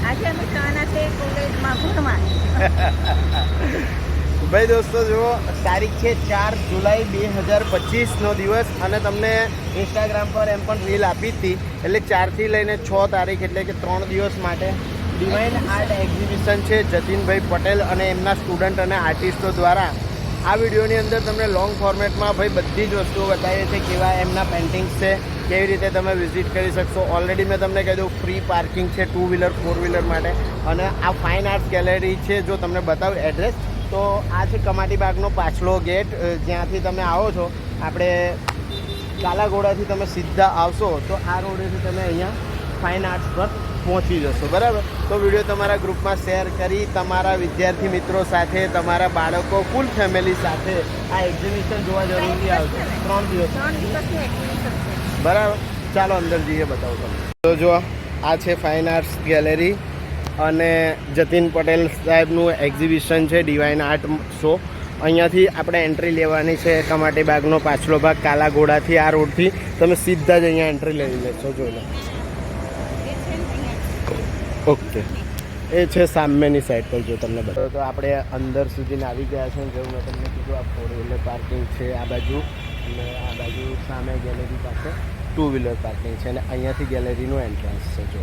આજે અમે જવાના છે કોલેજમાં ભણવા. ભાઈ દોસ્તો જુઓ, તારીખ છે 4 જુલાઈ 2025નો દિવસ અને તમને ઇન્સ્ટાગ્રામ પર એમ પણ રીલ આપી હતી. એટલે 4થી લઈને 6 તારીખ એટલે કે 3 દિવસ માટે ડિવાઇન આર્ટ એક્ઝિબિશન છે જતીનભાઈ પટેલ અને એમના સ્ટુડન્ટ અને આર્ટિસ્ટો દ્વારા. આ વિડીયોની અંદર તમને લોંગ ફોર્મેટમાં ભાઈ બધી જ વસ્તુઓ બતાવીએ છીએ, કેવા એમના પેઇન્ટિંગ્સ છે, કેવી રીતે તમે વિઝિટ કરી શકશો. ઓલરેડી મેં તમને કહી દઉં ફ્રી પાર્કિંગ છે 2 વ્હીલર 4 વ્હીલર માટે. અને આ ફાઇન આર્ટ્સ ગેલેરી છે. જો તમને બતાવું એડ્રેસ તો આ છે કમાટી બાગનો પાછલો ગેટ. જ્યાંથી તમે આવો છો, આપણે કાલાઘોડાથી તમે સીધા આવશો તો આ રોડેથી તમે અહીંયા ફાઇન આર્ટ્સ પર પહોંચી જશો. બરાબર? તો વિડીયો તમારા ગ્રુપમાં શેર કરી તમારા વિદ્યાર્થી મિત્રો સાથે, તમારા બાળકો ફૂલ ફેમિલી સાથે આ એક્ઝિબિશન જોવા જરૂરથી આવજો. 3 દિવસ. બરાબર, ચાલો અંદર જઈએ, બતાવો તમે. તો જો આ છે ફાઇન આર્ટ્સ ગેલેરી અને જતીન પટેલ સાહેબનું એક્ઝિબિશન છે ડિવાઇન આર્ટ શો. અહીંયાથી આપણે એન્ટ્રી લેવાની છે. કમાટી બાગનો પાછલો ભાગ કાલાઘોડાથી આ રોડથી તમે સીધા જ અહીંયા એન્ટ્રી લઈ લેશો. જોઈ લો. ઓકે, એ છે સામેની સાઈડ પર. જો તમને બતાવો તો આપણે અંદર સુધી આવી ગયા છે. જેવું મેં તમને કીધું, આ 4 વ્હીલર પાર્કિંગ છે આ બાજુ અને આ બાજુ સામે ગેલેરી પાસે 2 વ્હીલર પાર્કિંગ છે અને અહીંયાથી ગેલેરીનું એન્ટ્રન્સ છે. જો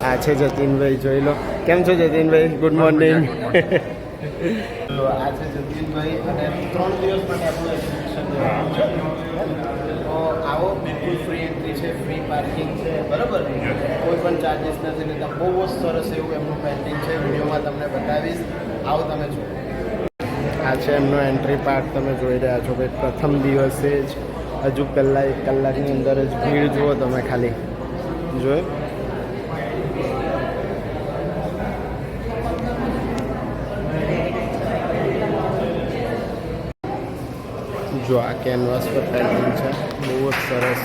આ છે જતીનભાઈ, જોઈ લો. કેમ છો જતીનભાઈ? Good morning. તો આ છે જતીનભાઈ અને 3 દિવસ માટે આપણું એક્ઝિબિશન છે. તો આવો, બિલકુલ ફ્રી એન્ટ્રી છે, ફ્રી પાર્કિંગ છે. બરાબર? કોઈ પણ ચાર્જિસ નથી લેતા. બહુ જ સરસ એવું એમનું પેઇન્ટિંગ છે. વિડીયોમાં તમને બતાવીશ. આવો તમે જો. આ છે એમનો એન્ટ્રી પાર્ટ. તમે જોઈ રહ્યા છો ભાઈ. પ્રથમ દિવસે જ હજુ પહેલાં 1 કલાકની અંદર જ ભીડ જુઓ તમે ખાલી. જોઈ જો આ કેનવાસ પર પેઇન્ટિંગ છે, બહુ જ સરસ.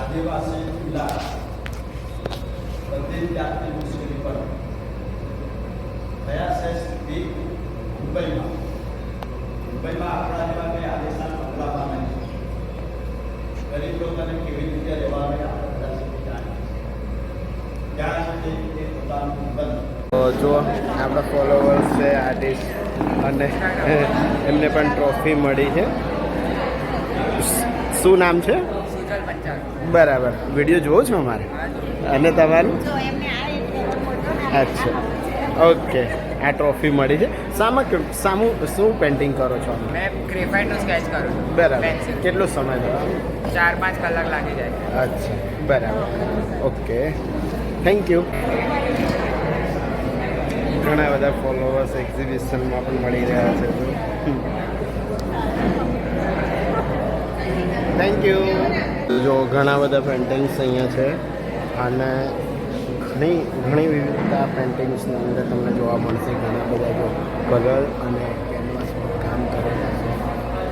આદિવાસી જિલ્લા બધી જાતની મુશ્કેલી પર કયા છે સ્થિતિ મુંબઈમાં આપણા જેવા કંઈ આદેશાન પગલાં નહીં. ગરીબ લોકોને કેવી રીતે રહેવાનું આપણે બધા સુધી જાણીએ. ત્યાં સુધી એ પોતાનું બંધ. જો આપણા ફોલોવર્સ છે આર્ટિસ્ટ અને એમને પણ ટ્રોફી મળી છે. શું નામ છે? બરાબર. વિડીયો જોવો છો અમારે? અને તમારું? અચ્છા, ઓકે. આ ટ્રોફી મળી છે. સામું શું પેઇન્ટિંગ કરો છો? મેં ગ્રેફાઇટનો સ્કેચ કરું છું. બરાબર. પેન્સિલ કેટલો સમય થયો? 4-5 કલાક લાગી જાય. અચ્છા, બરાબર. Okay, thank you. ઘણા બધા ફોલોવર્સ એક્ઝિબિશનમાં પણ મળી રહ્યા છે. Thank you. જો ઘણા બધા પેઇન્ટિંગ્સ અહીંયા છે અને ઘણી વિવિધતા પેઇન્ટિંગ્સની અંદર તમને જોવા મળશે. ઘણા બધા જો કલર અને કેનવાસ પર કામ કરેલા છે.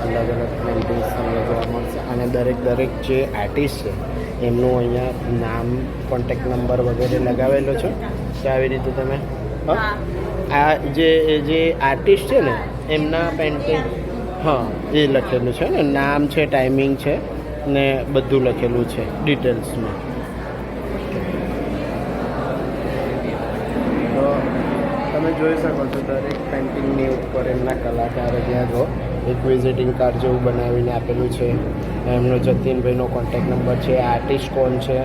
અલગ અલગ પેઇન્ટિંગ્સ તમને જોવા મળશે અને દરેક જે આર્ટિસ્ટ છે એમનું અહીંયા નામ, કોન્ટેક્ટ નંબર વગેરે લગાવેલો છે. તો આવી રીતે તમે આ જે આર્ટિસ્ટ છે ને એમના પેઇન્ટિંગ, હા, એ લખેલું છે ને, નામ છે, ટાઈમિંગ છે ને બધું લખેલું છે ડિટેલ્સમાં. તો તમે જોઈ શકો છો દરેક પેઇન્ટિંગની ઉપર એમના કલાકારો ત્યાં જો એક વિઝિટિંગ કાર્ડ જેવું બનાવીને આપેલું છે. એમનો જતીનભાઈનો કોન્ટેક્ટ નંબર છે, આર્ટિસ્ટ કોણ છે,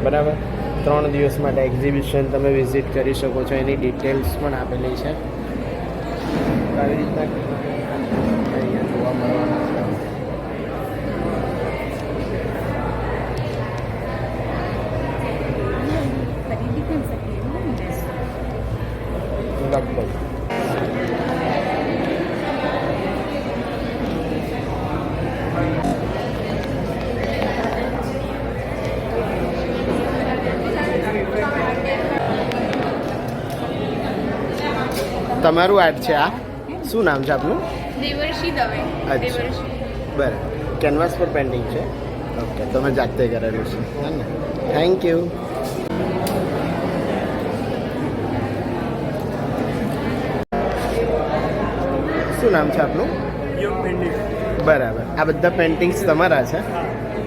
બરાબર. 3 દિવસ માટે એક્ઝિબિશન તમે વિઝિટ કરી શકો છો. એની ડિટેલ્સ પણ આપેલી છે. આવી રીતના અહીંયા જોવા મળવાના છે. ખરીદી પણ શકીએ ને. લગભગ તમારું આર્ટ છે આ? શું નામ છે આપનું? દેવર્ષી દવે. અચ્છા, બરાબર. કેનવાસ પર પેઇન્ટિંગ છે. ઓકે, તમે જાતે કરેલું છે, હે ને? Thank you. શું નામ છે આપનું? બરાબર. આ બધા પેઇન્ટિંગ્સ તમારા છે?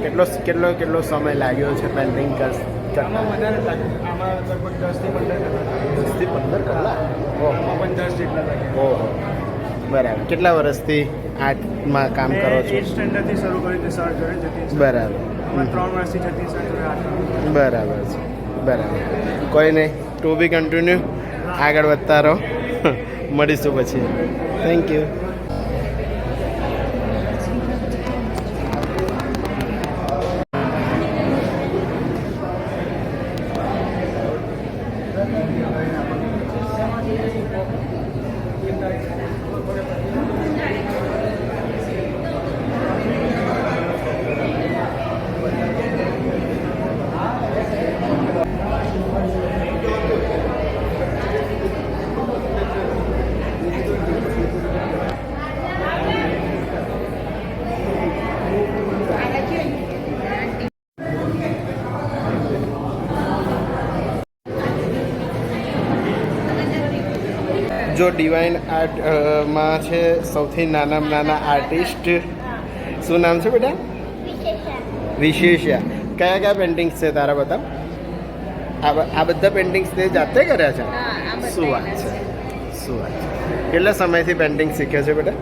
કેટલો સમય લાગ્યો છે પેઇન્ટિંગ કરતા? વધારે લાગે. આમાં લગભગ 10 થી 15 કલાક. આમાં પણ 10 જેટલા લાગે. ઓહો, બરાબર. કેટલા વર્ષથી આર્ટમાં કામ કરો છો? 8 સ્ટેન્ડર્ડથી શરૂ કર્યું તે સર જોડે જતી. બરાબર. 3 વર્ષથી જતી સર જોડે આર્ટ. બરાબર છે, બરાબર. કોઈ નહીં, ટુ બી કન્ટિન્યુ, આગળ વધતા રહો. મળીશું પછી. Thank you. જો ડિવાઇન આર્ટ માં છે સૌથી નાનામાં નાના આર્ટિસ્ટ. શું નામ છે બેટા? વિશેષા. કયા પેઇન્ટિંગ્સ છે તારા? બતાવ. આ બધા પેઇન્ટિંગ્સ તે જાતે કર્યા છે? શું વાત છે, શું વાત છે. કેટલા સમયથી પેઇન્ટિંગ શીખ્યો છે બેટા?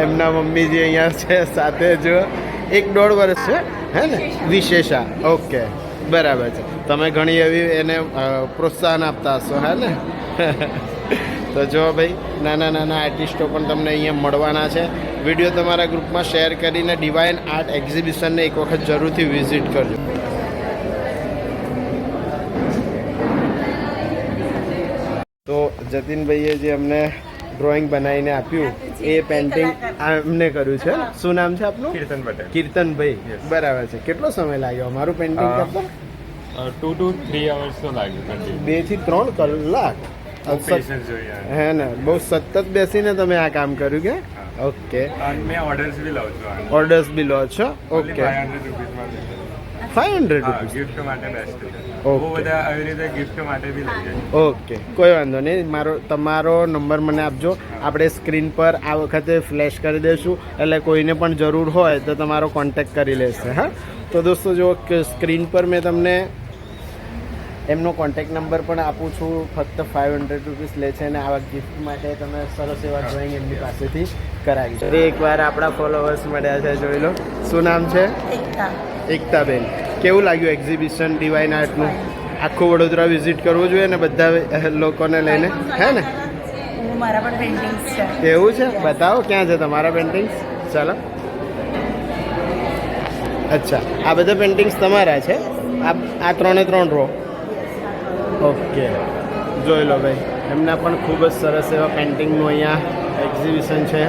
એમના મમ્મીજી અહીંયા છે સાથે. જો 1-1.5 વર્ષ છે, હે ને? વિશેષા. ઓકે, બરાબર છે. તમે ઘણી એવી એને પ્રોત્સાહન આપતા હશો, હે ને? તો જો ભાઈ, નાના આર્ટિસ્ટો પણ તમને અહીંયા મળવાના છે. વિડીયો તમારા ગ્રુપમાં શેર કરીને ડિવાઇન આર્ટ એક્ઝિબિશનને એક વખત જરૂરથી વિઝિટ કરજો. તો જતીનભાઈએ જે અમને ડ્રોઈંગ બનાવીને આપ્યું એ પેઇન્ટિંગ અમને કર્યું છે. શું નામ છે આપનું? કીર્તન પટેલ. કીર્તનભાઈ, બરાબર છે. કેટલો સમય લાગ્યો અમારું પેઇન્ટિંગ કરતા? 2 to 3 hours તો લાગ્યું. 2 થી 3 કલાક. હે ને? બહુ સતત બેસીને તમે આ કામ કર્યું કે? ઓકે. મેં ઓર્ડર્સ બી લઉં છું. ઓર્ડર્સ બી લો છો? ઓકે. 500 રૂપીસ ગિફ્ટ માટે બેસ્ટ છે. ઓકે. બહુ બધા આવી રીતે ગિફ્ટ માટે બી લઈ જાય. ઓકે, કોઈ વાંધો નહીં. તમારો નંબર મને આપજો. આપણે સ્ક્રીન પર આ વખતે ફ્લેશ કરી દઈશું, એટલે કોઈને પણ જરૂર હોય તો તમારો કોન્ટેક્ટ કરી લેશે. હા, તો દોસ્તો જો સ્ક્રીન પર મેં તમને એમનો કોન્ટેક્ટ નંબર પણ આપું છું. ફક્ત 500 રૂપીસ લે છે અને આવા ગિફ્ટ માટે તમે સરસ એવા ડ્રોઈંગ એમની પાસેથી કરાવી છે. એકવાર આપણા ફોલોવર્સ મળ્યા છે, જોઈ લો. શું નામ છે? એકતાબેન. કેવું લાગ્યું એક્ઝિબિશન ડિવાઇન આર્ટનું? આખું વડોદરા વિઝિટ કરવું જોઈએ ને બધા લોકોને લઈને, હે ને? મારા પણ પેઇન્ટિંગ્સ છે. એવું છે? બતાવો ક્યાં છે તમારા પેઇન્ટિંગ્સ. ચાલો. અચ્છા, આ બધા પેઇન્ટિંગ્સ તમારા છે? આ 3 રો. ઓકે, જોઈ લો ભાઈ, એમના પણ ખૂબ જ સરસ એવા પેઇન્ટિંગનું અહીંયા એક્ઝિબિશન છે.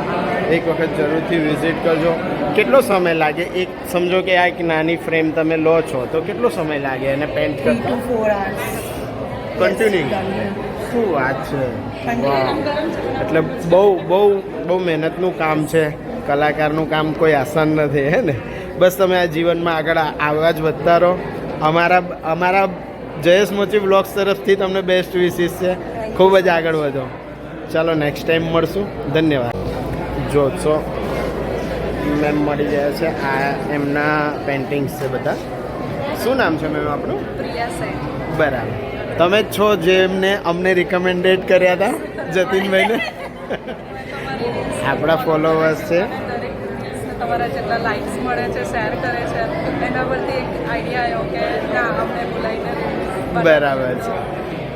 એક વખત જરૂરથી વિઝિટ કરજો. કેટલો સમય લાગે? એક સમજો કે આ એક નાની ફ્રેમ તમે લો છો તો કેટલો સમય લાગે એને પેઇન્ટ 3 to કરતા? 4 hours. કન્ટિન્યુ. શું વાત છે! વાહ! એટલે બહુ બહુ બહુ મહેનતનું કામ છે. કલાકારનું કામ કોઈ આસાન નથી, હે ને? બસ તમે આ જીવનમાં આગળ આવા જ વધતા રહો. અમારા જયેશ મોચી બ્લોગ્સ તરફથી તમને બેસ્ટ વિશિસ છે. ખૂબ જ આગળ વધો. ચાલો નેક્સ્ટ ટાઈમ મળશું. ધન્યવાદ. જો છો મેમ મળી ગયા છે. આ એમના પેઇન્ટિંગ્સ છે બધા. શું નામ છે મેમ આપણું? પ્રિયા સેન. બરાબર. તમે જ છો જેમને અમને રિકમેન્ડેડ કર્યા હતા, જતીનભાઈને? આપણા ફોલોવર્સ છે. તમારા જેટલા લાઇક્સ મળે છે, શેર કરે છે, એના પરથી એક આઈડિયા આવ્યો કે ના અમને બોલાવીને બરાબર છે.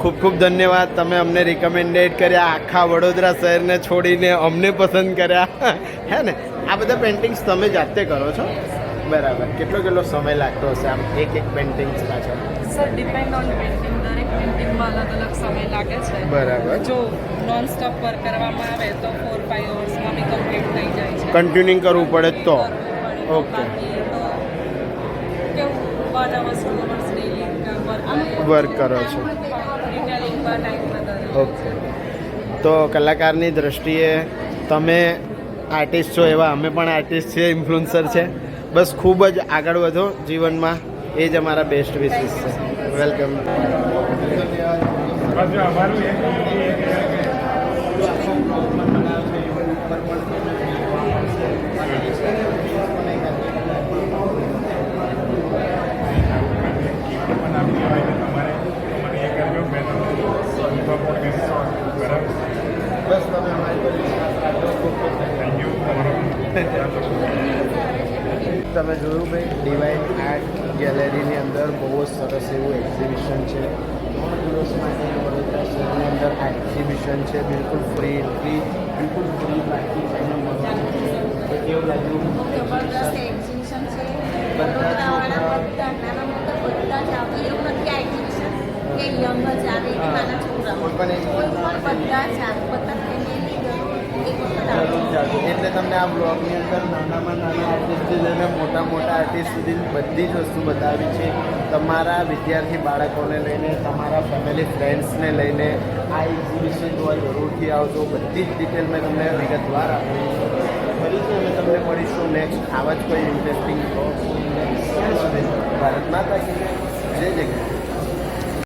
ખૂબ ખૂબ ધન્યવાદ. તમે અમને રિકમેન્ડેડ કર્યા, આખા વડોદરા શહેરને છોડીને અમને પસંદ કર્યા, હે ને? આ બધા પેઇન્ટિંગ્સ તમે જાતે કરો છો? બરાબર. કેટલો સમય લાગતો હશે આમ એક પેઇન્ટિંગ્સ પાછળ? Sir depend on painting. દરેક પેઇન્ટિંગમાં અલગ અલગ સમય લાગે છે. બરાબર. જો નોન સ્ટોપ વર્ક કરવામાં આવે તો 4-5 અવર્સમાં બી કમ્પ્લીટ થઈ જાય છે. કન્ટિન્યુઇંગ કરવું પડે તો? ઓકે. બાકી તો કેવું 1 hours 2 hours ડેલી વર્ક કરો છો. ડિટેલિંગમાં ટાઈમ વધારે. ઓકે. તો કલાકારની દ્રષ્ટિએ તમે આર્ટિસ્ટ છો, એવા અમે પણ આર્ટિસ્ટ છીએ, ઇન્ફ્લુઅન્સર છે. બસ ખૂબ જ આગળ વધો જીવનમાં, એ જ અમારા બેસ્ટ વિશિસ છે. વેલકમ. પાછું અમારું બસ તમે અમારી પર વિશ્વાસ રાખો. ખૂબ ખૂબ તમે જોયું ભાઈ, ડિવાઇન આર્ટ ગેલેરીની અંદર બહુ જ સરસ એવું એક્ઝિબિશન છે. 3 દિવસ માટે વડોદરા શહેરની અંદર આ એક્ઝિબિશન છે. બિલકુલ ફ્રી બિલકુલ ફ્રી બાકી એને મળવાનું છે. તો કેવું લાગ્યું? જબરદસ્ત એક્ઝિબિશન છે. બધા વડોદરાવાળા બધા નાના મોટા બધા જ આવે. એવું નથી આ એક્ઝિબિશન કે યંગ જ આવે કે નાના છોકરા, કોઈ પણ કોઈ પણ બધા જ આવે. બધા ફેમિલી એક વખત આવે. જરૂર ચાલુ. એટલે તમને આ બ્લોગની અંદર નાનામાં નાના આર્ટિસ્ટથી લઈને મોટા આર્ટિસ્ટ સુધી બધી જ વસ્તુ બતાવી છે. તમારા વિદ્યાર્થી બાળકોને લઈને, તમારા ફેમિલી ફ્રેન્ડ્સને લઈને આ એક્ઝિબિશન જોવા જરૂરથી આવજો. બધી જ ડિટેલ મેં તમને વિગતવાર આપી છે. ફરીથી અમે તમને મળીશું નેક્સ્ટ આવા જ કોઈ ઇન્ટરેસ્ટિંગ બ્લોગ. ભારત માતા કી જય. જય જય.